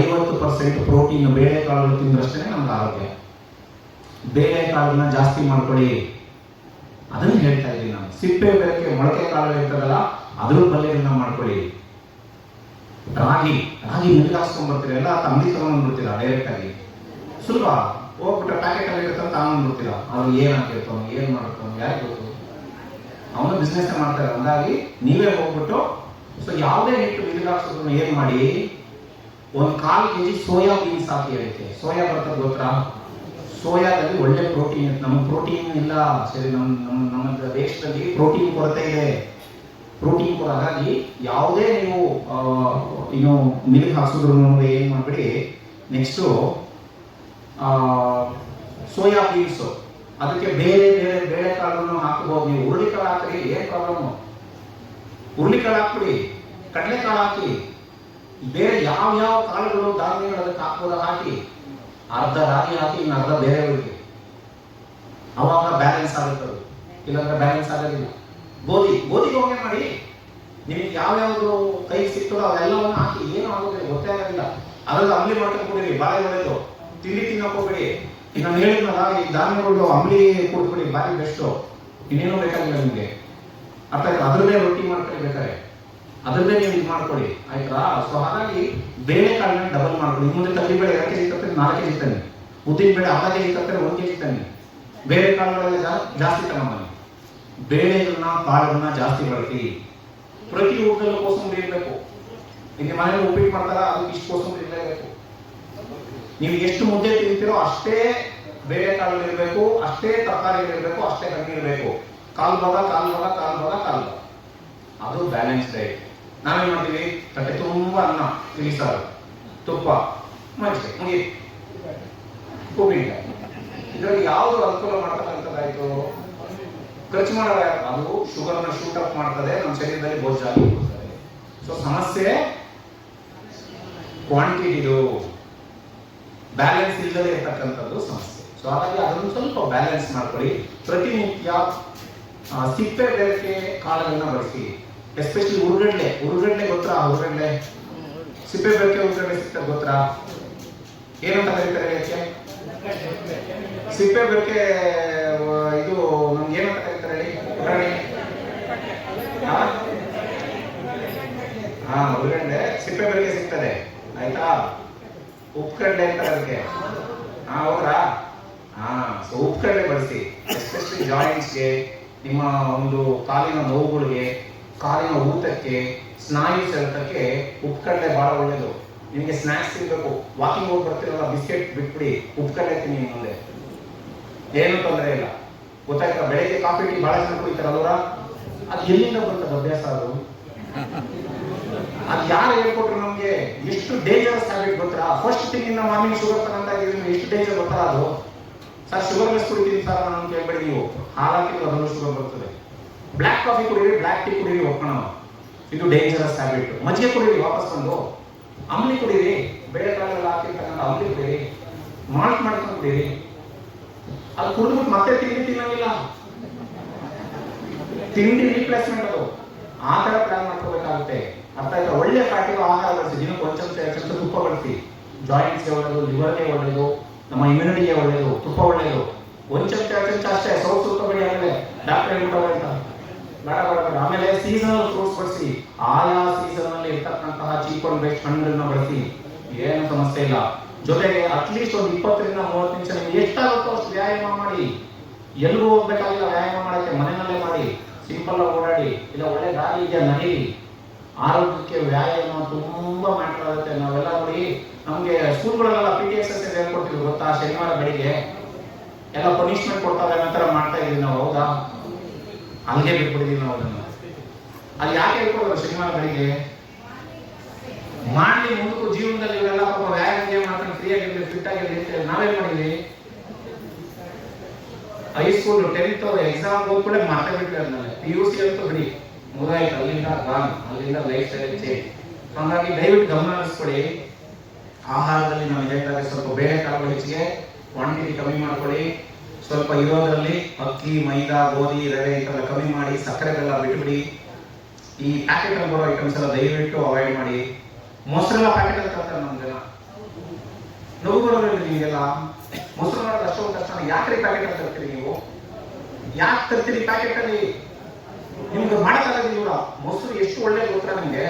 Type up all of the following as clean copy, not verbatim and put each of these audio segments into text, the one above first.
50% protein ಬೇಳೆಕಾಳುಗಳು ತಿಂದ್ರಷ್ಟೇ ನಮ್ಗೆ ಆರೋಗ್ಯ. ಬೇಳೆಕಾಳನ್ನ ಜಾಸ್ತಿ ಮಾಡ್ಕೊಳ್ಳಿ, ಅದನ್ನು ಹೇಳ್ತಾ ಇದ್ದೀನಿ ನಾನು. ಸಿಪ್ಪೆ ಬೆಳಕೆ ಮೊಳಕೆ ಕಾಳು ಇರ್ತದಲ್ಲ, ಅದ್ರ ಪಲ್ಯಗಳನ್ನ ಮಾಡ್ಕೊಳ್ಳಿ. ರಾಗಿ ಮಿಲ್ಗಾಸ್ಕೊಂಡ್ ಬರ್ತೀರಾ, ಎಲ್ಲ ಅಂಗಡಿ ತಗೊಂಡ್ಬಿಡ್ತೀರಾ ಡೈರೆಕ್ಟ್ ಆಗಿ. ಸುಲಭ, ಹೋಗ್ಬಿಟ್ರೆ ಪ್ಯಾಕೆಟ್ ಅಲ್ಲಿ ಇರುತ್ತಂತ ತಗೊಂಡ್ಬಿಡ್ತೀರಾ. ಅವ್ರು ಏನ್ ಹಾಕಿರ್ತಾವ, ಏನ್ ಮಾಡ್ತಾವ, ಯಾಕೆ ಗೊತ್ತು? ಅವನು ಬಿಸ್ನೆಸ್ ಮಾಡ್ತಾರೆ. ಹಂಗಾಗಿ ನೀವೇ ಹೋಗ್ಬಿಟ್ಟು ಯಾವುದೇ ಹಿಟ್ಟು ಮಿಲ್ಗಾಕ್ಸೋದನ್ನ ಏನ್ ಮಾಡಿ, 1/4 kg ಸೋಯಾ ಬೀನ್ಸ್ ಹಾಕಿ ಅದಕ್ಕೆ. ಸೋಯಾ ಬರ್ತದೆ ಗೊತ್ತಾ? ಸೋಯಾದಲ್ಲಿ ಒಳ್ಳೆ ಪ್ರೋಟೀನ್ ಇರುತ್ತೆ. ನಮಗೆ ಪ್ರೋಟೀನ್ ಇಲ್ಲ, ಸರಿ, ನಮ್ಮ ದೇಶದಲ್ಲಿ ಪ್ರೋಟೀನ್ ಕೊರತೆ ಇದೆ. ಪ್ರೋಟೀನ್ ಕೊರ, ಹಾಗಾಗಿ ಯಾವುದೇ ನೀವು ಮಿಲ್ಕ್ ಹಾಕಿಸಿದ್ರು ಏನ್ ಮಾಡ್ಬಿಡಿ. ನೆಕ್ಸ್ಟು ಸೋಯಾ ಬೀನ್ಸ್, ಅದಕ್ಕೆ ಬೇರೆ ಬೇರೆ ಬೇಳೆಕಾಳನ್ನು ಹಾಕಬಹುದು. ನೀವು ಹುರುಳಿಕಾಳು ಹಾಕ್ರಿ, ಏನ್ ಪ್ರಾಬ್ಲಮ್? ಹುರುಳಿಕಾಳು ಹಾಕ್ಬಿಡಿ, ಕಡಲೆಕಾಳು ಹಾಕಿ, ಬೇರೆ ಯಾವ ಕಾಳುಗಳು ಧಾನ್ಯಗಳು ಅದಕ್ಕೆ ಹಾಕ್ಬೋದ ಹಾಕಿ. ಅರ್ಧ ರಾಗಿ ಹಾಕಿ, ಇನ್ನು ಅರ್ಧ ಬೇರೆಯವರಿಗೆ. ಅವಾಗ ಬ್ಯಾಲೆನ್ಸ್ ಆಗುತ್ತೆ. ಇಲ್ಲಾಂದ್ರೆ ಬ್ಯಾಲೆನ್ಸ್ ಆಗೋದಿಲ್ಲ. ಗೋಧಿಗೆ ಹೋಗಿ ಮಾಡಿ, ನಿಮಗೆ ಯಾವ್ಯಾವ್ದು ಕೈ ಸಿಗ್ತದೋ ಅವೆಲ್ಲವನ್ನು ಹಾಕಿ, ಏನು ಆಗೋದಿಲ್ಲ, ಗೊತ್ತೇ ಆಗೋದಿಲ್ಲ. ಅದ್ರಲ್ಲಿ ಅಂಬ್ಲಿ ಮಾಡ್ಕೊಂಡು ಕುಡಿರಿ, ಬಾಳೆ ಒಳ್ಳೆಯದು. ತಿಂಡಿ ತಿನ್ನಕ್ ಹೋಗ್ಬೇಡಿ. ಈಗ ನಾನು ಹೇಳಿದ್ನಲ್ಲ, ಈ ಧಾನ್ಯಗಳು ಅಂಬ್ಲಿ ಕುಡ್ಬಿಡಿ, ಬಾರಿ ಬೆಸ್ಟು. ಇನ್ನೇನು ಬೇಕಾಗಿಲ್ಲ ನಿಮಗೆ, ಅರ್ಥ ಆಯ್ತಾ? ಅದ್ರದ್ದೇ ರೊಟ್ಟಿ ಮಾಡ್ಕೊಳ್ಳಿ ಬೇಕಾದ್ರೆ, ಅದ್ರದ್ದೇ ನೀವು ಇದು ಮಾಡ್ಕೊಳ್ಳಿ, ಆಯ್ತಾ? ಸೊ ಹಾಗಾಗಿ ಬೇಳೆಕಾಳನ್ನ ಡಬಲ್ ಮಾಡ್ಕೊಳ್ಳಿ. ಮುಂದೆ ತೊಗರಿಬೇಳೆ 2 kg ತರ್ತಾರೆ, 4 kg ತನ್ನಿ. ಉದ್ದಿನ ಬೇಳೆ ಅರ್ಧ kg ತರ್ತಾರೆ, 1 kg ತನ್ನಿ. ಬೇರೆ ಕಾಳುಗಳೆಲ್ಲ ಜಾಸ್ತಿ ತಗೊಂಬನ್ನಿ. ಬೇಳೆಗಳನ್ನ ಕಾಳುಗಳನ್ನ ಜಾಸ್ತಿ ಬಳಸಿ. ಪ್ರತಿ ಊಟದಲ್ಲೂ ಕೋಸಂಬರಿ ಇರಬೇಕು. ಈಗ ಮನೇಲಿ ಉಪ್ಪಿಟ್ಟು ಮಾಡ್ತಾರ, ಅದಕ್ಕೆ ಇಷ್ಟು ಕೋಸಂಬರಿ ಇರಲೇಬೇಕು. ನೀವು ಎಷ್ಟು ಮುದ್ದೆ ತಿಂತೀರೋ ಅಷ್ಟೇ ಬೇಳೆಕಾಳುಗಳು ಇರಬೇಕು, ಅಷ್ಟೇ ತರಕಾರಿಗಳಿರಬೇಕು, ಅಷ್ಟೇ ಕಮ್ಮಿ ಇರಬೇಕು. ಕಾಲು ಭಾಗ. ಅದು ಬ್ಯಾಲೆನ್ಸ್ ಡಯಟ್. ನಾವೇನ್ ಮಾಡ್ತೀವಿ? ತಟ್ಟೆ ತುಂಬಾ ಅನ್ನ, ತಿಳಿಸಾರು, ತುಪ್ಪ, ಮಜ್ಜಿಗೆ, ಮುಗಿ, ಉಪ್ಪಿನಕಾಯಿ. ಇದರಲ್ಲಿ ಯಾವುದು ಅನುಕೂಲ ಮಾಡ್ತಕ್ಕಂಥದ್ದಾಯ್ತು? ಖರ್ಚು ಮಾಡೋ, ಅದು ಶುಗರ್ನ ಶೂಟ್ ಅಪ್ ಮಾಡ್ತದೆ, ನಮ್ಮ ಶರೀರದಲ್ಲಿ ಬೋಜಾಗಿ ಹೋಗ್ತದೆ. ಸೊ ಸಮಸ್ಯೆ ಕ್ವಾಂಟಿಟಿದು ಬ್ಯಾಲೆನ್ಸ್ ಇಲ್ಲದೆ ಇರ್ತಕ್ಕಂಥದ್ದು ಸಮಸ್ಯೆ. ಸೊ ಹಾಗಾಗಿ ಅದನ್ನು ಸ್ವಲ್ಪ ಬ್ಯಾಲೆನ್ಸ್ ಮಾಡ್ಕೊಳ್ಳಿ. ಪ್ರತಿನಿತ್ಯ ಸಿಪ್ಪೆ ಬೆರಕೆ ಕಾಳುಗಳನ್ನ ಬಳಸಿ. ಎಸ್ಪೆಷಲಿ ಉರುಗಡ್ಲೆ ಗೊತ್ತಾ? ಉರುಗಡ್ಲೆ ಸಿಪ್ಪೆ ಬೆರಕೆ ಉರುಗಡ್ಲೆ ಸಿಗ್ತದೆ ಗೊತ್ತಾ? ಏನಂತ ಕರೀತಾರೆ ಅದಕ್ಕೆ? ಸಿಪ್ಪೆ ಬೆರಕೆ ಇದು ನಮ್ಗೆ ಏನಂತ ಕರೀತಾರೆ ಹೇಳಿ? ಉರುಗಡ್ಲೆ ಸಿಪ್ಪೆ ಬೆರಕೆ ಸಿಗ್ತದೆ, ಆಯ್ತಾ? ಉಪ್ಪುಕಡ್ಲೆ ಅಂತ ಅದಕ್ಕೆ. ಹೌದ್ರಾ? ಸೊ ಉಪ್ಪುಕಡ್ಲೆ ಬಳಸಿ. ಎಸ್ಪೆಷಲಿ ಜಾಯಿಂಟ್ಸ್ಗೆ, ನಿಮ್ಮ ಒಂದು ಕಾಲಿನ ನೋವುಗಳಿಗೆ, ಕಾಲಿನ ಊತಕ್ಕೆ, ಸ್ನಾಯು ಸೆಳೆತಕ್ಕೆ ಉಪ್ಪುಕಡ್ಲೆ ಬಹಳ ಒಳ್ಳೇದು. ನಿಮಗೆ ಸ್ನಾಕ್ಸ್ ತಿನ್ಬೇಕು, ವಾಕಿಂಗ್ ಹೋಗಿ ಬರ್ತಿರಲ್ಲ, ಬಿಸ್ಕೆಟ್ ಬಿಟ್ಬಿಡಿ, ಉಪ್ಪುಕಡ್ಲೆ ತಿನ್ನಿ, ಮುಂದೆ ಏನು ತೊಂದರೆ ಇಲ್ಲ. ಗೊತ್ತಾಯ್ತಾ? ಬೆಳಗ್ಗೆ ಕಾಫಿ ಟೀ ಬಹಳ ಜನ ಕುಡಿತಾರಲ್ವ, ಅದು ಎಲ್ಲಿಂದ ಬರ್ತದೆ ಅಭ್ಯಾಸ? ಅದು ಯಾರು ಹೇಳ್ಕೊಟ್ರು ನಮ್ಗೆ? ಎಷ್ಟು ಡೇಂಜರಸ್ ಹ್ಯಾಬಿಟ್ ಗೊತ್ತಾ? ಫಸ್ಟ್ ಥಿಂಗ್ ಇಂದ ಮಾರ್ನಿಂಗ್ ಶುಗರ್ ತಗೊಂತ ಇದ್ದೀವಿ, ಎಷ್ಟು ಡೇಂಜರ್ ಗೊತ್ತಾ ಅದು? ಸರ್ ಶುಗರ್ ಲೆಸ್ ಕುಡಿತೀನಿ ಸರ್ ನಾನು ಕೇಳ್ಬೇಡಿ ನೀವು, ಹಾಲಾಕಿ ಅದನ್ನು ಶುಗರ್ ಬರ್ತದೆ. ಬ್ಲ್ಯಾಕ್ ಕಾಫಿ ಕುಡೀರಿ, ಬ್ಲ್ಯಾಕ್ ಟೀ ಕುಡೀರಿ, ಒಪ್ಕೋಣ, ಇದು ಡೇಂಜರಸ್ ಹ್ಯಾಬಿಟ್. ಮಜ್ಜಿಗೆ ಕುಡೀರಿ ವಾಪಸ್ ಬಂದು, ಅಂಬ್ಲಿ ಕುಡೀರಿ, ಬೇಳೆಕಾಳೆಲ್ಲ ಹಾಕಿರ್ತಕ್ಕಂಥ ಅಂಬ್ಲಿ ಕುಡೀರಿ, ಮಾಲ್ಟ್ ಮಾಡ್ಕೊಂಡು ಕುಡೀರಿ. ಅದು ಕುಡಿದ್ಬಿಟ್ಟು ಮತ್ತೆ ತಿಂಡಿ ತಿನ್ನಂಗಿಲ್ಲ, ತಿಂಡಿ ರೀಪ್ಲೇಸ್ಮೆಂಟ್ ಅದು. ಆ ತರ ಪ್ಲಾನ್ ಮಾಡ್ಕೋಬೇಕಾಗುತ್ತೆ, ಅರ್ಥ ಆಯ್ತಾ? ಒಳ್ಳೆ ಫ್ಯಾಟಿಗೆ ಆಹಾರ ಬಳಸಿ, ದಿನಕ್ಕೆ 1 ಚಮಚ ತುಪ್ಪ ಬಳಸಿ. ಜಾಯಿಂಟ್ಸ್ಗೆ ಒಳ್ಳೆಯದು, ಲಿವರ್ಗೆ ಒಳ್ಳೆಯದು, ನಮ್ಮ ಇಮ್ಯುನಿಟಿಗೆ ಒಳ್ಳೆಯದು, ತುಪ್ಪ ಒಳ್ಳೆಯದು. 1 ಚಮಚ ಅಷ್ಟೇ, ಸೌತ್ ತುಪ್ಪಬೇಡಿ. ಆಮೇಲೆ ಡಾಕ್ಟರ್ ಹೇಳ್ಬಿಟ್ಟವ ಅಂತ ಬೇಡ. ಆಮೇಲೆ ಸೀಸನಲ್ ಫ್ರೂಟ್ಸ್ ಬಳಸಿ, ಆಯಾ ಸೀಸನ್ ಅಲ್ಲಿ ಇರ್ತಕ್ಕಂತಹ ಚೀಪ್ ಅಂಡ್ ಬೆಸ್ಟ್ ಹಣ್ಣುಗಳನ್ನ ಬಳಸಿ, ಏನು ಸಮಸ್ಯೆ ಇಲ್ಲ. ಜೊತೆಗೆ ಅಟ್ಲೀಸ್ಟ್ ಒಂದು 20 ರಿಂದ 30 ನಿಮಿಷ ನಿಮ್ಗೆ ಎಷ್ಟಾಗುತ್ತೋ ಅಷ್ಟು ವ್ಯಾಯಾಮ ಮಾಡಿ. ಎಲ್ಗೂ ಹೋಗ್ಬೇಕಾಗಿಲ್ಲ ವ್ಯಾಯಾಮ ಮಾಡಕ್ಕೆ, ಮನೆಯಲ್ಲೇ ಮಾಡಿ, ಸಿಂಪಲ್ ಆಗಿ ಓಡಾಡಿ, ಇಲ್ಲ ಒಳ್ಳೆ ಗಾಳಿ ಇದೆ ನಡೀರಿ. ಆರೋಗ್ಯಕ್ಕೆ ವ್ಯಾಯಾಮ ತುಂಬಾ ಮ್ಯಾಟರ್ ಆಗುತ್ತೆ. ನಾವೆಲ್ಲ ನೋಡಿ, ನಮ್ಗೆ ಸ್ಕೂಲ್ಗಳಲ್ಲೆಲ್ಲ PT ಎಕ್ಸರ್ಸೈಸ್ ಹೇಳ್ಕೊಡ್ತೀವಿ ಗೊತ್ತಾ? ಶನಿವಾರ ಬೆಳಿಗ್ಗೆ ಎಲ್ಲ ಪನಿಷ್ಮೆಂಟ್ ಕೊಡ್ತಾರೆ, ನಂತರ ಮಾಡ್ತಾ ಇದೀವಿ ನಾವು, ಹೌದಾ? ಅಲ್ಲಿಗೆ ಬಿಟ್ಬಿಟ್ಟಿದೀವಿ ನಾವು ಅದನ್ನ. ಅಲ್ಲಿ ಯಾಕೆ ಹೇಳ್ಕೊಡೋದು? ಶನಿವಾರ ಬೆಳಿಗ್ಗೆ ಮಾಡಿ ಮುಂದಕ್ಕೂ ಜೀವನದಲ್ಲಿ ಇವರೆಲ್ಲ ಪಾಪ ವ್ಯಾಯಾಮ ಮಾಡ್ಕೊಂಡು ಫ್ರೀ ಆಗಿರ್ಲಿ, ಫಿಟ್ ಆಗಿರ್ಲಿ ಅಂತ ನಾವೇನ್ ಮಾಡಿದ್ವಿ? ಹೈಸ್ಕೂಲ್ 10th ಎಕ್ಸಾಮ್ ಹೋಗ್ಬಿಟ್ಟೆ ಮಾತಾ ಬಿಟ್ವಿ. ಅದನ್ನ PUC ಅಂತೂ ಬಿಡಿ, ಮುಗಾಯ್ತು, ಅಲ್ಲಿಂದ ಗಾನ್, ಅಲ್ಲಿಂದ ಲೈಫ್ ಸ್ಟೈಲ್ ಚೇಂಜ್. ಹಾಗಾಗಿ ದಯವಿಟ್ಟು ಗಮನ ಹರಿಸ್ಕೊಡಿ. ಆಹಾರದಲ್ಲಿ ನಾವು ಹೇಳ್ತಾರೆ, ಸ್ವಲ್ಪ ಬೇಳೆಕಾಳುಗಳು ಹೆಚ್ಚಿಗೆ, ಕ್ವಾಂಟಿಟಿ ಕಮ್ಮಿ ಮಾಡ್ಕೊಳ್ಳಿ. ಸ್ವಲ್ಪ ಇರೋದ್ರಲ್ಲಿ ಅಕ್ಕಿ, ಮೈದಾ, ಗೋಧಿ, ರವೆ ಇಂಥೆಲ್ಲ ಕಮ್ಮಿ ಮಾಡಿ, ಸಕ್ಕರೆ ಬೆಲ್ಲ ಬಿಟ್ಬಿಡಿ. ಈ ಪ್ಯಾಕೆಟ್ ಅಲ್ಲಿ ಬರೋ ಐಟಮ್ಸ್ ಎಲ್ಲ ದಯವಿಟ್ಟು ಅವಾಯ್ಡ್ ಮಾಡಿ. ಮೊಸರೆಲ್ಲ ಪ್ಯಾಕೆಟ್ ಅಲ್ಲಿ ತರ್ತಾರೆ ನಮ್ಮ ಜನ, ನಗು ಬರೋದಿಲ್ಲ ನಿಮಗೆಲ್ಲ. ಮೊಸರು ಮಾಡೋದು ಅಷ್ಟೊಂದು ಕಷ್ಟ. ಯಾಕ್ರಿ ಪ್ಯಾಕೆಟ್ ಅಲ್ಲಿ ತರ್ತೀರಿ ನೀವು? ಯಾಕೆ ತರ್ತೀರಿ ಪ್ಯಾಕೆಟ್ ಅಲ್ಲಿ? ನಿಮ್ಗೆ ಮಾಡಕ್ಕಾಗೋದಿಲ್ಲ. ಮೊಸರು ಎಷ್ಟು ಒಳ್ಳೇದು ಗೊತ್ತಾ ನಿಮ್ಗೆ?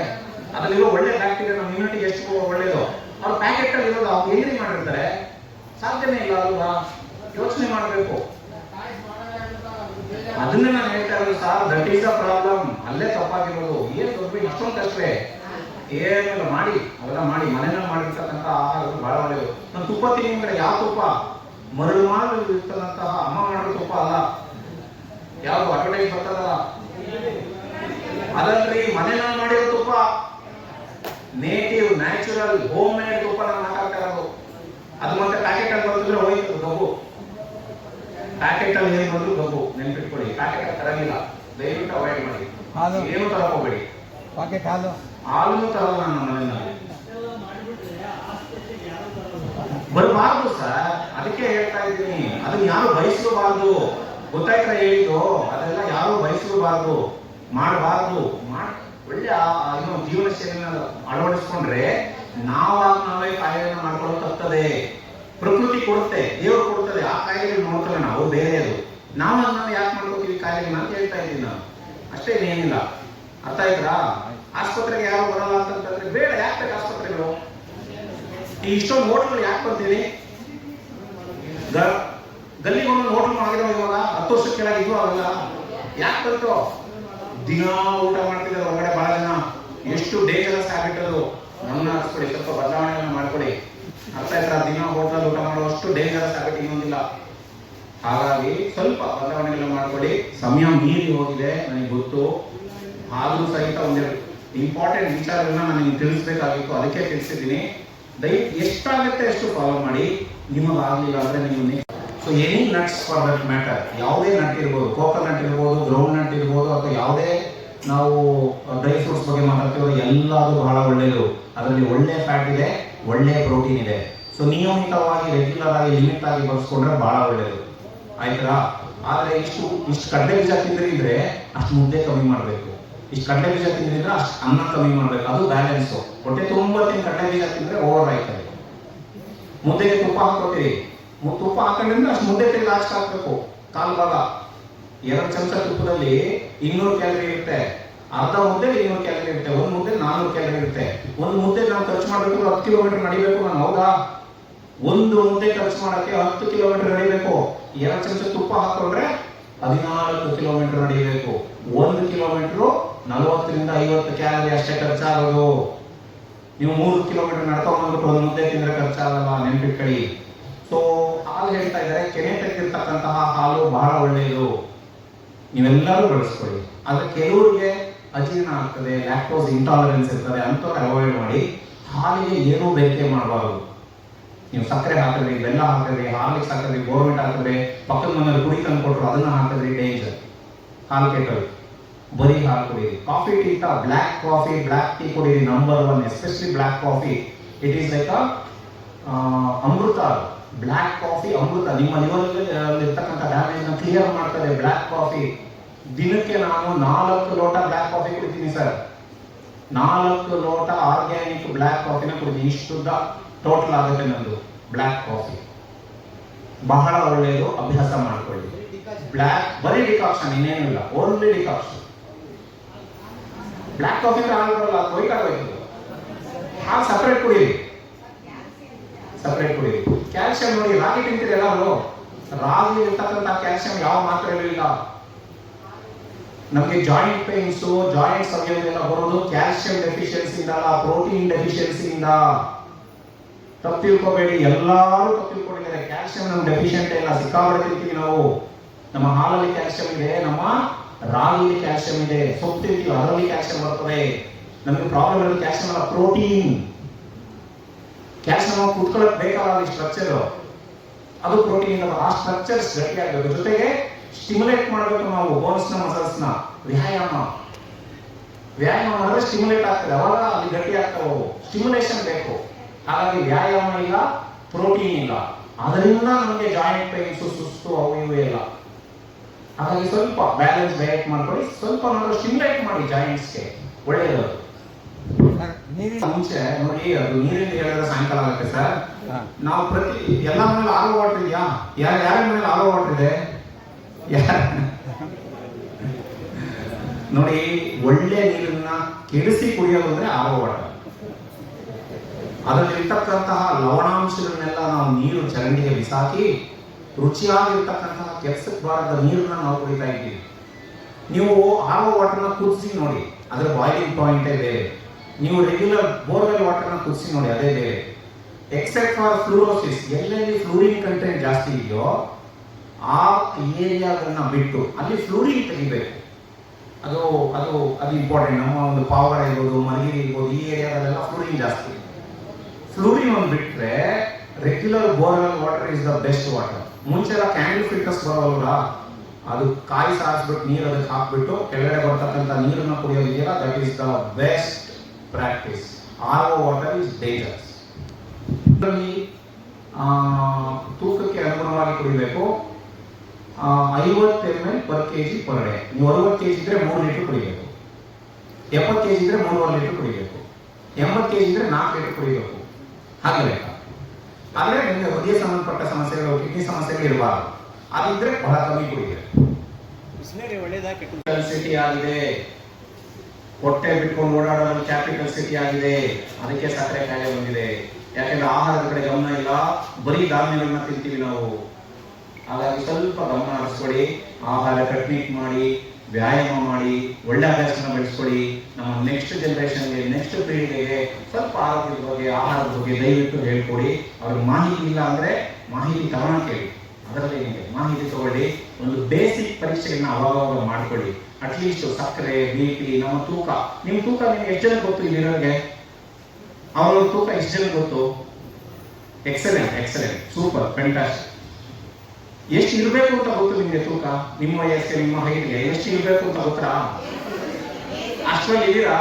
ಅದರಲ್ಲಿರೋ ಒಳ್ಳೆ ಬ್ಯಾಕ್ಟೀರಿಯಾ ನಮ್ಮ ಇಮ್ಯುನಿಟಿಗೆ ಎಷ್ಟು ಒಳ್ಳೇದು. ಅವ್ರು ಪ್ಯಾಕೆಟ್ ಅಲ್ಲಿ ಇರೋದು ಅವ್ರು ಎಲ್ಲಿ ಮಾಡಿರ್ತಾರೆ? ಸಾಧ್ಯನೇ ಇಲ್ಲ ಅಲ್ವಾ? ಯೋಚನೆ ಮಾಡಬೇಕು. ಅದನ್ನೇ ನಾನು ಹೇಳ್ತಾ ಇರೋದು sir, that is the problem. ಅಲ್ಲೇ ತಪ್ಪಾಗಿರೋದು. ಏನ್ ದೊಡ್ಡ ಇಷ್ಟೊಂದು ಕಷ್ಟವೇ? ಏನೆಲ್ಲ ಮಾಡಿ, ಅವೆಲ್ಲ ಮಾಡಿ ಮನೆಯಲ್ಲಿ ಮಾಡಿರ್ತಕ್ಕಂಥ ಆಹಾರ ಬಹಳ ಒಳ್ಳೆಯದು. ನಾನು ತುಪ್ಪ ತಿನ್ನಿದ್ರೆ ಯಾವ ತುಪ್ಪ? ಮರಳು ಮಾಡಿ ಇರ್ತಕ್ಕಂತಹ ಅಮ್ಮ ಮಾಡೋ ತುಪ್ಪ ಅಲ್ಲ. ಯಾವ್ದು ಅಡ್ವರ್ಟೈಸ್ ಬರ್ತದಲ್ಲ ಅದಲ್ರಿ, ಮನೆಯಲ್ಲಿ ಮಾಡಿರೋ ತುಪ್ಪ. ನೇಟಿವ್ ನ್ಯಾಚುರಲ್ ಹೋಮ್ ಮೇಡ್ ತುಪ್ಪ ನಾನು ಹಾಕಾಗ್ತಾ ಇರೋದು. ಅದು ಮತ್ತೆ ಪ್ಯಾಕೆಟ್ ಅಲ್ಲಿ ಬರ್ತದ್ರೆ ಹೋಯ್ತು ಗಬ್ಬು. ಪ್ಯಾಕೆಟ್ ಅಲ್ಲಿ ಏನ್ ಬಂದ್ರು ಗಬ್ಬು. ನೆನ್ಪಿಟ್ಕೊಳ್ಳಿ, ಪ್ಯಾಕೆಟ್ ಅಲ್ಲಿ ತರಂಗಿಲ್ಲ. ದಯವಿಟ್ಟು ಅವಾಯ್ಡ್ ಮಾಡಿ. ಏನು ತರಕೋಬೇಡಿ. ಪಾಕೆಟ್ ಹಾಲು ಹಾಲು ತರಲ್ಲ ನನ್ನ ಮನೆಯಲ್ಲಿ. ಬರಬಾರ್ದು ಸರ್, ಅದಕ್ಕೆ ಹೇಳ್ತಾ ಇದ್ದೀನಿ. ಅದನ್ನ ಯಾರು ಬಯಸಬಾರ್ದು. ಗೊತ್ತಾಯ್ತಾ ಹೇಳಿದ್ದು? ಅದೆಲ್ಲ ಯಾರು ಬಯಸಬಾರ್ದು, ಮಾಡಬಾರ್ದು. ಒಳ್ಳೆ ಏನು ಜೀವನ ಶೈಲಿನ ಅಳವಡಿಸ್ಕೊಂಡ್ರೆ ನಾವೇ ಕಾಯಿಲೆಯನ್ನು ಮಾಡ್ಕೊಳ್ಳೋಕ್ಕಾಗ್ತದೆ. ಪ್ರಕೃತಿ ಕೊಡುತ್ತೆ, ದೇವರು ಕೊಡುತ್ತದೆ. ಆ ಕಾಯಿಲೆ ನೋಡ್ತೇವೆ ನಾವು, ಬೇರೆಯದು. ನಾವು ಯಾಕೆ ಮಾಡ್ಕೋತೀವಿ ಕಾಯಿಲೆಗಳನ್ನ ಅಂತ ಹೇಳ್ತಾ ಇದ್ದೀನಿ ನಾನು. ಅಷ್ಟೇ, ಏನಿಲ್ಲ. ಅರ್ಥ ಆಯ್ತಾ? ಆಸ್ಪತ್ರೆಗೆ ಯಾರು ಬರಲ್ಲ ಅಂತಂದ್ರೆ ಬೇಡ. ಯಾಕೆ ಬೇಕು ಆಸ್ಪತ್ರೆಗಳು? ಇಷ್ಟೊಂದು ಹೋಟ್ಲು ಯಾಕೆ ಬರ್ತೀವಿ? ಗಲ್ಲಿಗೆ ಒಂದೊಂದು ಹೋಟ್ಲು ಮಾಡಿರೋ ಇವಾಗ 10 ವರ್ಷದ ಕೆಳಗಿದ್ವು ಅವೆಲ್ಲ. ಯಾಕೆ ಬಂತು? ದಿನ ಊಟ ಮಾಡ್ತಿದ್ದಾರೆ ಹೊರಗಡೆ ಬಹಳ ಜನ. ಎಷ್ಟು ಡೇಂಜರಸ್ ಹ್ಯಾಬಿಟ್ ಅದು. ಗಮನ ಹರಿಸ್ಕೊಡಿ, ಸ್ವಲ್ಪ ಬದಲಾವಣೆಗಳನ್ನ ಮಾಡ್ಕೊಡಿ. ಅರ್ಥ ಆಯ್ತಾ? ದಿನ ಹೋಟ್ಲಲ್ಲಿ ಊಟ ಮಾಡುವಷ್ಟು ಡೇಂಜರಸ್ ಹ್ಯಾಬಿಟ್ ಇನ್ನೊಂದಿಲ್ಲ. ಹಾಗಾಗಿ ಸ್ವಲ್ಪ ಬದಲಾವಣೆಗಳನ್ನ ಮಾಡ್ಕೊಡಿ. ಸಮಯ ಮೀರಿ ಹೋಗಿದೆ ನನಗೆ ಗೊತ್ತು. ಆದ್ರೂ ಸಹಿತ ಒಂದೆರಡು ಇಂಪಾರ್ಟೆಂಟ್ ವಿಚಾರಗಳನ್ನ ನಾನು ನಿಮ್ಗೆ ತಿಳಿಸ್ಬೇಕಾಗಿತ್ತು, ಅದಕ್ಕೆ ತಿಳಿಸಿದ್ದೀನಿ. ದಯವಿಟ್ಟು ಎಷ್ಟಾಗುತ್ತೆ ಅಷ್ಟು ಫಾಲೋ ಮಾಡಿ. ನಿಮಗಾಗಲಿಲ್ಲ ಅಂದ್ರೆ ನೀವು so any nuts for that matter, ಯಾವುದೇ ನಟ್ ಇರ್ಬೋದು, ಕೋಕೋನಟ್ ಇರ್ಬೋದು, ಗ್ರೌಂಡ್ ನಟ್ ಇರ್ಬೋದು, ಅಥವಾ ಯಾವುದೇ ನಾವು ಡ್ರೈ ಫ್ರೂಟ್ಸ್ ಬಗ್ಗೆ ಮಾತಾಡ್ತೀವೋ ಎಲ್ಲದು ಬಹಳ ಒಳ್ಳೆಯದು. ಅದರಲ್ಲಿ ಒಳ್ಳೆ ಫ್ಯಾಟ್ ಇದೆ, ಒಳ್ಳೆ ಪ್ರೋಟೀನ್ ಇದೆ. ಸೊ ನಿಯಮಿತವಾಗಿ ರೆಗ್ಯುಲರ್ ಆಗಿ ಲಿಮಿಟ್ ಆಗಿ ಬಳಸ್ಕೊಂಡ್ರೆ ಬಹಳ ಒಳ್ಳೆಯದು. ಆಯ್ತಾ? ಆದರೆ ಇಷ್ಟು ಕಡಲೆ ಬೀಜ ತಿಂದ್ರೆ ಅಷ್ಟು ಮುದ್ದೆ ಕಮ್ಮಿ ಮಾಡಬೇಕು. ಇಷ್ಟು ಕಡಲೆ ಬೀಜ ತಿಂದ್ರೆ ಅಷ್ಟು ಅನ್ನ ಕಮ್ಮಿ ಮಾಡಬೇಕು. ಅದು ಬ್ಯಾಲೆನ್ಸು. ಹೊಟ್ಟೆ ತುಂಬ ಕಡಲೆ ಬೀಜ ತಿಂದ್ರೆ ಓವರ್ ಆಯ್ತದೆ. ಮುದ್ದೆಗೆ ತುಪ್ಪ ಹಾಕೋತೀರಿ, ತುಪ್ಪ ಹಾಕೊಂಡ್ರೆ ಅಷ್ಟು ಮುದ್ದೆ ತೆಗೆದು ಲಾಸ್ಟ್ ಹಾಕ್ಬೇಕು. ಕಾಲು ಭಾಗ 2 ಚಮಚ ತುಪ್ಪದಲ್ಲಿ 200 ಕ್ಯಾಲರಿ ಇರುತ್ತೆ. ಅರ್ಧ ಮುದ್ದೆ 200 ಕ್ಯಾಲರಿ ಇರುತ್ತೆ. ಒಂದು ಮುದ್ದೆ 400 ಕ್ಯಾಲರಿ ಇರುತ್ತೆ. ಒಂದು ಮುದ್ದೆ ನಾವು ಖರ್ಚು ಮಾಡಬೇಕು 10 ಕಿಲೋಮೀಟರ್ ನಡಿಬೇಕು ನಾನು. ಹೌದಾ? ಒಂದು ಮುದ್ದೆ ಖರ್ಚು ಮಾಡಕ್ಕೆ 10 ಕಿಲೋಮೀಟರ್ ನಡಿಬೇಕು. 2 ಚಮಚ ತುಪ್ಪ ಹಾಕೊಂಡ್ರೆ 14 ಕಿಲೋಮೀಟರ್ ನಡಿಬೇಕು. 1 ಕಿಲೋಮೀಟರ್ 40 ರಿಂದ 50 ಕ್ಯಾಲರಿ ಅಷ್ಟೇ ಖರ್ಚಾಗೋದು. ನೀವು 3 ಕಿಲೋಮೀಟರ್ ನಡ್ಕೊಂಡ್ಬಂದ್ಬಿಟ್ಟು ಒಂದು ಮುದ್ದೆ ತಿಂದ್ರೆ ಖರ್ಚಾಗಲ್ಲ, ನೆನ್ಪಿಟ್ಕೊಳ್ಳಿ. ಸೊ ಹಾಲು ಹೇಳ್ತಾ ಇದ್ದಾರೆ, ಕೆನೆ ತೆಗೆದಿರ್ತಕ್ಕಂತಹ ಹಾಲು ಬಹಳ ಒಳ್ಳೆಯದು. ನೀವೆಲ್ಲರೂ ಬಳಸ್ಕೊಳ್ಳಿ. ಆದ್ರೆ ಕೆಲವರಿಗೆ ಅಜೀರ್ಣ ಆಗ್ತದೆ, ಲ್ಯಾಕ್ಟೋಸ್ ಇಂಟಾಲರೆನ್ಸ್ ಇರ್ತದೆ, ಅಂಥವ್ರು ಅವಾಯ್ಡ್ ಮಾಡಿ. ಹಾಲಿಗೆ ಏನೂ ಬೇಕೆ ಮಾಡಬಾರ್ದು. ನೀವು ಸಕ್ಕರೆ ಹಾಕಿದ್ರಿ, ಬೆಲ್ಲ ಹಾಕಿದ್ರಿ, ಹಾಲಿಗೆ ಹಾಕಿದ್ರಿ, ಗೋರ್ಮೆಂಟ್ ಹಾಕಿದ್ರಿ, ಪಕ್ಕದ ಮನೇಲಿ ಕುಡಿ ತಂದು ಕೊಟ್ಟರು, ಅದನ್ನ ಹಾಕಿದ್ರಿ, ಡೇಂಜರ್. ಹಾಲು ಕೆಟ್ಟೋದು. ಬರೀ ಹಾಲು ಕುಡಿಯಿರಿ. Coffee tea, black coffee, black tea ಕುಡಿಯಿರಿ. Number 1, especially black coffee. It is like amrita. Black coffee ಅಮೃತ. ನಿಮ್ಮ ಲಿವರ್ ಇರ್ತಕ್ಕಂಥ ಡ್ಯಾಮೇಜ್ ಕ್ಲಿಯರ್ ಮಾಡ್ತದೆ ಬ್ಲ್ಯಾಕ್ ಕಾಫಿ. ದಿನಕ್ಕೆ ನಾನು 4 ಲೋಟ ಬ್ಲ್ಯಾಕ್ ಕಾಫಿ ಕುಡಿತೀನಿ ಸರ್. 4 ಲೋಟ ಆರ್ಗ್ಯಾನಿಕ್ ಬ್ಲ್ಯಾಕ್ ಕಾಫಿನ ಕುಡಿತೀನಿ. ಇಷ್ಟುದ್ದ ಟೋಟಲ್ ಆಗುತ್ತೆ ನಂದು ಬ್ಲ್ಯಾಕ್ ಕಾಫಿ. ಬಹಳ ಒಳ್ಳೆಯದು, ಅಭ್ಯಾಸ ಮಾಡ್ಕೊಳ್ಳಿ. ಬ್ಲ್ಯಾಕ್ ಬರೀ ಡಿಕಾಕ್ಷನ್, ಇನ್ನೇನಿಲ್ಲ, ಓನ್ಲಿ ಡಿಕಾಕ್ಷನ್. ಬ್ಲ್ಯಾಕ್ ಕಾಫಿ ಹಾಲು ಬರಲ್ಲ, ಕೊಯ್ಕಾಗೋಯ್ತು. ಹಾಲು ಸಪರೇಟ್ ಕುಡಿಯಿರಿ, ಸಪರೇಟ್ ಕುಡಿಯಿರಿ. ಕ್ಯಾಲ್ಸಿಯಂ ನೋಡಿ, ರಾಗಿ ತಿಂತೀರಿ ಎಲ್ಲರೂ. ರಾಗಿ ಇರ್ತಕ್ಕಂಥ ಕ್ಯಾಲ್ಸಿಯಂ ಯಾವ ಮಾತ್ರೆಯಲ್ಲೂ ಇಲ್ಲ. ನಮಗೆ ಜಾಯಿಂಟ್ ಪೇನ್ಸು, ಜಾಯಿಂಟ್ಸ್ ಎಲ್ಲ ಬರೋದು ಕ್ಯಾಲ್ಸಿಯಂ ಡೆಫಿಷಿಯನ್ಸಿಯಿಂದ ಅಲ್ಲ, ಪ್ರೋಟೀನ್ ಡೆಫಿಷಿಯನ್ಸಿಯಿಂದ. ತಪ್ಪು ತಿಳ್ಕೋಬೇಡಿ, ಎಲ್ಲರೂ ತಪ್ಪು ತಿಳ್ಕೊಂಡಿದ್ದಾರೆ. ಕ್ಯಾಲ್ಸಿಯಂ ನಮ್ಗೆ ಡೆಫಿಷಿಯಂಟ್ ಇಲ್ಲ, ಸಿಕ್ಕಾಪಟ್ಟೆ ತಿಂತೀವಿ ನಾವು. ನಮ್ಮ ಹಾಲಲ್ಲಿ ಕ್ಯಾಲ್ಸಿಯಂ ಇದೆ, ನಮ್ಮ ರಾಗಿಲಿ ಕ್ಯಾಲ್ಸಿಯಂ ಇದೆ, ಸೊಪ್ಪು ತಿಂತೀವಿ ಅದರಲ್ಲಿ ಕ್ಯಾಲ್ಸಿಯಂ ಬರ್ತದೆ. ನಮಗೆ ಪ್ರಾಬ್ಲಮ್ ಇರೋದು ಕ್ಯಾಲ್ಸಿಯಂ ಅಲ್ಲ, ಪ್ರೋಟೀನ್. ಕ್ಯಾಲ್ಸಿಯಂ ಕುತ್ಕೊಳ್ಳೋಕೆ ಬೇಕಾದ ಸ್ಟ್ರಕ್ಚರ್, ಅದು ಪ್ರೋಟೀನ್ ಇಂದ. ಆ ಸ್ಟ್ರಕ್ಚರ್ಸ್ ಗಟ್ಟಿಯಾಗಬೇಕು. ಜೊತೆಗೆ ಸ್ಟಿಮ್ಯುಲೇಟ್ ಮಾಡಬೇಕು ನಾವು ಬೋನ್ಸ್ನ ಮಸಲ್ಸ್ನ. ವ್ಯಾಯಾಮ ಮಾಡಿದ್ರೆ ಸ್ಟಿಮ್ಯುಲೇಟ್ ಆಗ್ತದೆ, ಅವಾಗ ಅಲ್ಲಿ ಗಟ್ಟಿ ಆಗ್ತವೆ ಅವು. ಸ್ಟಿಮ್ಯುಲೇಷನ್ ಬೇಕು. ಹಾಗಾಗಿ ವ್ಯಾಯಾಮ ಇಲ್ಲ, ಪ್ರೋಟೀನ್ ಇಲ್ಲ, ಅದರಿಂದ ನಮಗೆ ಜಾಯಿಂಟ್ ಪೇನ್ಸು, ಸುಸ್ತು, ಅವು ಇವು ಇಲ್ಲ. ಹಾಗಾಗಿ ಸ್ವಲ್ಪ ಬ್ಯಾಲೆನ್ಸ್ ಡಯಟ್ ಮಾಡ್ಕೊಳ್ಳಿ. ಸ್ವಲ್ಪ ನಾವು ಸ್ಟಿಮ್ಯುಲೇಟ್ ಮಾಡಿ ಜಾಯಿಂಟ್ಸ್ಗೆ, ಒಳ್ಳೆಯದು. ಮುಂಚೆ ನೋಡಿ, ಅದು ನೀರಿಂದ ಹೇಳಿದ್ರೆ ಸಾಯಂಕಾಲ ಆಗುತ್ತೆ ಸರ್. ನಾವು ಎಲ್ಲ ಮನೇಲಿ ಆರೋ ವಾಟರ್ ಇದೆಯಾ? ಯಾರ ಮನೇಲಿ ಆರೋ ವಾಟರ್ ಇದೆ? ನೋಡಿ, ಒಳ್ಳೆ ನೀರನ್ನ ಕೆಡಿಸಿ ಕುಡಿಯೋದು ಅಂದ್ರೆ ಆರೋ ವಾಟರ್. ಅದರಲ್ಲಿರ್ತಕ್ಕಂತಹ ಲವಣಾಂಶಗಳನ್ನೆಲ್ಲ ನಾವು ನೀರು ಚರಂಡಿಗೆ ಬಿಸಾಕಿ ರುಚಿಯಾಗಿರ್ತಕ್ಕಂತಹ ಕೆಲ್ಸಕ್ಕೆ ಬಾರದ ನೀರನ್ನ ನಾವು ಕುಡಿತಾ ಇದ್ದೀವಿ. ನೀವು ಆರೋ ವಾಟರ್ನ ಕುದಿಸಿ ನೋಡಿ, ಅದರ ಬಾಯ್ಲಿಂಗ್ ಪಾಯಿಂಟೇ ಬೇರೆ. ನೀವು ರೆಗ್ಯುಲರ್ ಬೋರ್ವೆಲ್ ವಾಟರ್ನ ಕುದಿಸಿ ನೋಡಿ, ಅದೇ ಬೇರೆ. ಎಕ್ಸೆಪ್ಟ್ ಫಾರ್ ಫ್ಲೂರೋಸಿಸ್, ಎಲ್ಲೆಲ್ಲಿ ಫ್ಲೂರಿನ್ ಕಂಟೆಂಟ್ ಜಾಸ್ತಿ ಇದೆಯೋ ಆ ಏರಿಯಾಗಳನ್ನ ಬಿಟ್ಟು ಅಲ್ಲಿ ಫ್ಲೂರಿನ್ ತೆಗಿಬೇಕು. ಅದು ಅದು ಅದು ಇಂಪಾರ್ಟೆಂಟ್. ನಮ್ಮ ಒಂದು ಪಾವಗಡ ಇರ್ಬೋದು, ಮಲಗಿರಿ ಇರ್ಬೋದು, ಈ ಏರಿಯಾದಲ್ಲೆಲ್ಲ ಫ್ಲೂರಿನ್ ಜಾಸ್ತಿ. ಫ್ಲೂರಿನ್ ಒಂದು ಬಿಟ್ಟರೆ regular borewell water is the best water. ಮುಂಚೆಲ್ಲ ಕ್ಯಾಂಡಲ್ ಫಿಲ್ಟರ್ಸ್ ಬರೋಲ್ಲ, ಅದು ಕಾಯಿ ಸಾರಿಸ್ಬಿಟ್ಟು ನೀರು ಅದಕ್ಕೆ ಹಾಕ್ಬಿಟ್ಟು ಕೆಳಗಡೆ ಬರ್ತಕ್ಕಂಥ ನೀರನ್ನು ಕುಡಿಯೋದಿದೆಯಲ್ಲ, that is the best practice. R O water is dangerous. ಇದರಲ್ಲಿ ತೂಕಕ್ಕೆ ಅನುಗುಣವಾಗಿ ಕುಡಿಬೇಕು. 50 ml per KG per day. ನೀವು 60 kg ಇದ್ರೆ 3 ಲೀಟರ್ ಕುಡಿಬೇಕು. 70 kg ಇದ್ರೆ 3.5 ಲೀಟರ್ ಕುಡಿಬೇಕು. 80 kg ಇದ್ರೆ 4 ಲೀಟರ್ ಕುಡಿಬೇಕು. ಹಾಗೆ ಲೆಕ್ಕ. ಆದರೆ ನಿಮಗೆ ಹೃದಯ ಸಂಬಂಧಪಟ್ಟ ಸಮಸ್ಯೆಗಳು, ಕಿಡ್ನಿ ಸಮಸ್ಯೆಗಳು ಇರಬಾರದು. ಅದಿದ್ರೆ ಬಹಳ ಕಮ್ಮಿ ಕುಡಿಬೇಕು. ಸಿಟಿ ಆಗಿದೆ, ಹೊಟ್ಟೆ ಬಿಟ್ಕೊಂಡು ಓಡಾಡೋದು ಕ್ಯಾಪಿಟಲ್ ಸಿಟಿ ಆಗಿದೆ. ಅದಕ್ಕೆ ಸಕ್ಕರೆ ಕಾಯಿಲೆ ಬಂದಿದೆ. ಯಾಕೆಂದ್ರೆ ಆಹಾರದ ಕಡೆ ಗಮನ ಇಲ್ಲ, ಬರೀ ಧಾನ್ಯಗಳನ್ನ ತಿಂತೀವಿ ನಾವು. ಹಾಗಾಗಿ ಸ್ವಲ್ಪ ಗಮನ ಹರಿಸ್ಕೊಡಿ, ಆಹಾರ ಟೆಕ್ನಿಕ್ ಮಾಡಿ, ವ್ಯಾಯಾಮ ಮಾಡಿ, ಒಳ್ಳೆ ಅಭ್ಯಾಸನ ಬೆಳೆಸ್ಕೊಡಿ. ನಮ್ಮ ನೆಕ್ಸ್ಟ್ ಜನರೇಷನ್ಗೆ, ನೆಕ್ಸ್ಟ್ ಪೀಳಿಗೆಗೆ ಸ್ವಲ್ಪ ಆರೋಗ್ಯದ ಬಗ್ಗೆ, ಆಹಾರದ ಬಗ್ಗೆ ದಯವಿಟ್ಟು ಹೇಳ್ಕೊಡಿ. ಅವ್ರಿಗೆ ಮಾಹಿತಿ ಇಲ್ಲ ಅಂದ್ರೆ ಮಾಹಿತಿ ತಗೋಣ ಕೇಳಿ, ಅದರಲ್ಲಿ ಮಾಹಿತಿ ತಗೊಳ್ಳಿ. ಒಂದು ಬೇಸಿಕ್ ಪರೀಕ್ಷೆಗಳನ್ನ ಅವಾಗ ಮಾಡ್ಕೊಳ್ಳಿ. ಅಟ್ಲೀಸ್ಟ್ ಸಕ್ಕರೆ, BP, ನಮ್ಮ ತೂಕ. ನಿಮ್ಮ ತೂಕ ನಿಮ್ಗೆ ಎಷ್ಟು ಜನ ಗೊತ್ತು? ಇಲ್ಲಿರೋರಿಗೆ ಅವ್ರ ತೂಕ ಎಷ್ಟು ಜನ ಗೊತ್ತು? Excellent, excellent, super, fantastic. ಎಷ್ಟು ಇರಬೇಕು ಅಂತ ಗೊತ್ತು ನಿಮ್ಗೆ ತೂಕ? ನಿಮ್ಮ ವಯಸ್ಸಿಗೆ, ನಿಮ್ಮ ಹೈಟ್ಗೆ ಎಷ್ಟು ಇರಬೇಕು ಅಂತ ಗೊತ್ತಾ? ಅಷ್ಟರಲ್ಲಿ ಇದ್ದೀರಾ?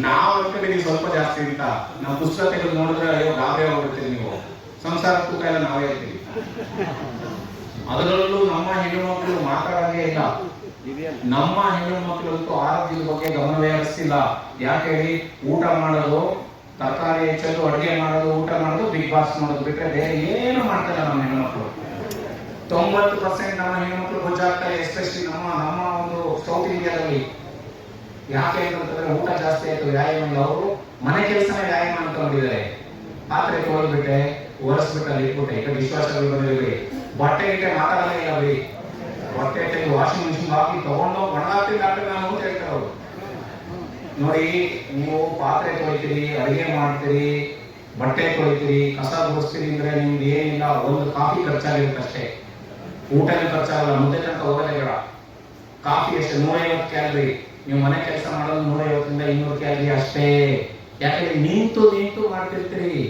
ನಾವು ಅನ್ಕೊಂಡಿದ್ದೀವಿ ಸ್ವಲ್ಪ ಜಾಸ್ತಿ ಅಂತ. ನಮ್ಮ ಪುಸ್ತಕ ತೆಗೆದು ನೋಡಿದ್ರೆ ಅಯ್ಯೋ ಗಾಬರಿ ಹೋಗ್ಬಿಡ್ತೀವಿ. ನೀವು ಸಂಸಾರ ತೂಕ ಎಲ್ಲ ನಾವೇ ಇರ್ತೀವಿ. ಅದರಲ್ಲೂ ನಮ್ಮ ಹೆಣ್ಣು ಮಕ್ಕಳು ಮಾತಾಡೋದೇ ಇಲ್ಲ. ನಮ್ಮ ಹೆಣ್ಣು ಮಕ್ಕಳಂತೂ ಆರೋಗ್ಯದ ಬಗ್ಗೆ ಗಮನವೇ ಹರಿಸ್ತಿಲ್ಲ. ಯಾಕೆ ಹೇಳಿ? ಊಟ ಮಾಡೋದು, ತರಕಾರಿ ಹೆಚ್ಚೋದು, ಅಡುಗೆ ಮಾಡೋದು, ಊಟ ಮಾಡೋದು, ಬಿಗ್ ಬಾಸ್ ಮಾಡೋದು ಬಿಟ್ಟರೆ ಬೇರೆ ಏನು ಮಾಡ್ತಾರೆ ನಮ್ಮ ಹೆಣ್ಮಕ್ಳು. 90% ನಮ್ಮ ಹೆಣ್ಮಕ್ಳು ಗೊಜ್ಜಾಗ್ತಾರೆ, ಎಸ್ಪೆಷಲಿ ನಮ್ಮ ಒಂದು ಸೌತ್ ಇಂಡಿಯಾದಲ್ಲಿ. ಯಾಕೆ ಅಂತಂದ್ರೆ ಊಟ ಜಾಸ್ತಿ ಆಯ್ತು, ವ್ಯಾಯಾಮ ಇಲ್ಲ. ಅವರು ಮನೆ ಕೆಲಸನೇ ವ್ಯಾಯಾಮ ಅನ್ಕೊಂಡಿದ್ದಾರೆ. ಪಾತ್ರೆ ತೊಳೆದ್ಬಿಟ್ಟೆ, ಒರೆಸ್ಬಿಟ್ಟು ಅಲ್ಲಿ ಇಟ್ಬಿಟ್ಟೆ. ಈಗ ವಿಶ್ವಾಸಗಳು ಬಂದಿರಲಿ, ಬಟ್ಟೆ ಗಿಟ್ಟೆ ಮಾತಾಡೋದೇ ಇಲ್ಲ ಬಿಡಿ. ಬಟ್ಟೆ ತೆಗೆದು ವಾಷಿಂಗ್ ಮಿಷಿನ್ ಹಾಕಿ ತಗೊಂಡು ಒಣಗಾಕ್ತೀನಿ ನಾನು ಅಂತ ಹೇಳ್ತಾರೆ ಅವರು. ನೋಡಿ, ನೀವು ಪಾತ್ರೆ ತೊಳಿತೀರಿ, ಅಡುಗೆ ಮಾಡ್ತೀರಿ, ಬಟ್ಟೆ ತೊಳಿತೀರಿ, ಕಸ ಗುಡಿಸ್ತೀರಿ ಅಂದ್ರೆ ನಿಮ್ಗೆ ಏನಿಲ್ಲ, ಒಂದು ಕಾಫಿ ಖರ್ಚಾಗಿರುತ್ತೆ ಅಷ್ಟೇ. ಊಟನೇ ಖರ್ಚಾಗಲ್ಲ. ಮುದ್ದೆ ತನಕ ಹೋಗೋದೇ ಬೇಡ. ಕಾಫಿ ಅಷ್ಟೇ 150 ಕ್ಯಾಲರಿ. ನೀವು ಮನೆ ಕೆಲಸ ಮಾಡೋದು 150ರಿಂದ 200 ಕ್ಯಾಲರಿ ಅಷ್ಟೇ. ಯಾಕಂದ್ರೆ ನಿಂತು ಮಾಡ್ತಿರ್ತೀರಿ.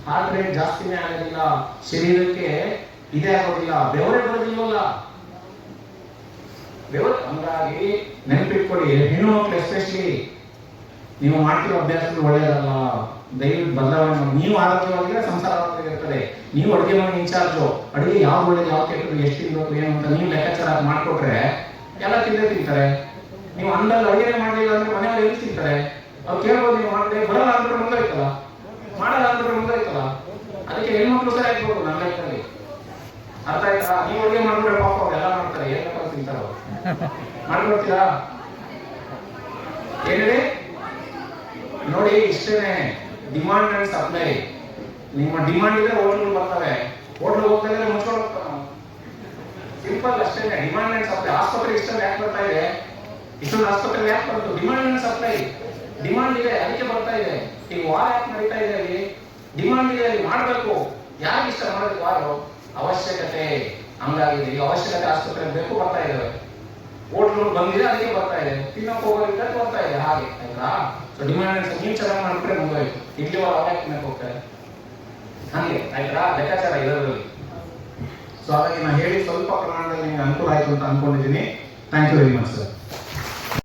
ಹಾರ್ಟ್ ರೇಟ್ ಜಾಸ್ತಿನೇ ಆಗೋದಿಲ್ಲ, ಶರೀರಕ್ಕೆ ಇದೇ ಆಗೋದಿಲ್ಲ, ಬೆವರೇ ಬರೋದಿಲ್ವಲ್ಲ. ಹಂಗಾಗಿ ನೆನಪಿಟ್ಕೊಳ್ಳಿ, ಹೆಣ್ಣು ಮಕ್ಕಳು ಎಸ್ಪೆಷಲಿ ನೀವು ಮಾಡ್ತಿರೋ ಅಭ್ಯಾಸಗಳು ಒಳ್ಳೆಯದಲ್ಲ. ದಯವಿಟ್ಟು ಬದಲಾವಣೆ ಮಾಡಿ. ನೀವು ಆರೋಗ್ಯವಾಗಿದ್ರೆ ಸಂಸಾರ ಆರೋಗ್ಯವಾಗಿರ್ತದೆ. ನೀವು ಅಡುಗೆ ಮನೆ ಇನ್ಚಾರ್ಜು. ಅಡುಗೆ ಯಾವ್ದು ಒಳ್ಳೇದು, ಯಾವ ಕೆಟ್ಟದ್ದು, ಎಷ್ಟು ತಿನ್ಬೇಕು, ಏನು ಅಂತ ನೀವು ಲೆಕ್ಕಾಚಾರ ಮಾಡ್ಕೊಟ್ರೆ ಎಲ್ಲ ತಿಂತಾರೆ. ನೀವು ಅಂದಲ್ಲಿ ಅಡುಗೆ ಮಾಡಲಿಲ್ಲ ಅಂದ್ರೆ ಮನೆಯವ್ರು ಎಲ್ಲಿ ತಿಂತಾರೆ? ಅವ್ರು ಕೇಳ್ಬೋದು, ನೀವು ಮಾಡಿದ್ರೆ ಬರಲ್ಲ ಅಂದ್ರೆ ಮುಂದಾಯ್ತಲ್ಲ, ಮಾಡಲ್ಲ ಅಂದ್ರೆ ಮುಂದಾಯ್ತಲ್ಲ. ಅದಕ್ಕೆ ಹೆಣ್ಮಕ್ಳು ಸರಿ ಆಗ್ಬೋದು ನನ್ನ ಲೆಕ್ಕದಲ್ಲಿ. ಅರ್ಥ ಆಯ್ತಾ? ನೀವು ಅಡುಗೆ ಮಾಡ್ಬಿಟ್ರೆ ಪಾಪ ಅವ್ರು ಎಲ್ಲ ಮಾಡ್ತಾರೆ, ಏನ್ ಬೇಕಾದ್ರೂ ತಿಂತಾರ. ಮಾಡ್ಕೊಡ್ತೀರಾ? ಏನಿದೆ ನೋಡಿ, ಇಷ್ಟೇನೆ. Demand and supply. ನಿಮ್ಮ ಡಿಮಾಂಡ್ ಇದ್ರೆ ಹೋಟ್ಲು ಬರ್ತವೆ, ಹೋಟ್ಲು ಹೋಗ್ತಾ ಮುಚ್ಕೊಂಡು ಹೋಗ್ತಾವೆ. ಸಿಂಪಲ್ ಅಷ್ಟೇನೆ. Demand and supply. ಆಸ್ಪತ್ರೆ ಇಷ್ಟೊಂದು ಯಾಕೆ ಬರ್ತಾ ಇದೆ? ಇಷ್ಟೊಂದು ಆಸ್ಪತ್ರೆ ಯಾಕೆ ಬಂತು? Demand and supply. ಡಿಮಾಂಡ್ ಇದೆ, ಅದಕ್ಕೆ ಬರ್ತಾ ಇದೆ. ಈಗ ವಾರ ಯಾಕೆ ನಡೀತಾ ಇದೆ? ಅಲ್ಲಿ ಡಿಮಾಂಡ್ ಇದೆ, ಅಲ್ಲಿ ಮಾಡಬೇಕು. ಯಾರು ಇಷ್ಟ ಮಾಡೋದು? ವಾರು ಅವಶ್ಯಕತೆ. ಹಂಗಾಗಿದೆ. ಈ ಅವಶ್ಯಕತೆ ಆಸ್ಪತ್ರೆ ಬೇಕು, ಬರ್ತಾ ಇದಾವೆ. ಹೋಟ್ಲು ಬಂದಿದೆ, ಅದಕ್ಕೆ ಬರ್ತಾ ಇದೆ. ತಿನ್ನಕ್ಕೆ ಹೋಗೋದಿಲ್ಲ, ಬರ್ತಾ ಇದೆ. ಹಾಗೆ ಆಯ್ತಾ? ಸೊ ಡಿಮಾಂಡ್ ನೀವು ಚೆನ್ನಾಗಿ ಮಾಡ್ಬಿಟ್ರೆ ಮುಂದೋಯ್ತು. ಇಲ್ಲಿ ಅವಾಗ ತಿನ್ನಕ್ಕೆ ಹೋಗ್ತಾರೆ. ಹಂಗೆ ಆಯ್ತಾ? ಲೆಕ್ಕಾಚಾರ ಇದರಲ್ಲಿ. ಸೊ ಹಾಗಾಗಿ ನಾನು ಹೇಳಿ ಸ್ವಲ್ಪ ಪ್ರಮಾಣದಲ್ಲಿ ನಿಮಗೆ ಅನುಕೂಲ ಆಯ್ತು ಅಂತ ಅನ್ಕೊಂಡಿದ್ದೀನಿ. Thank you very much sir.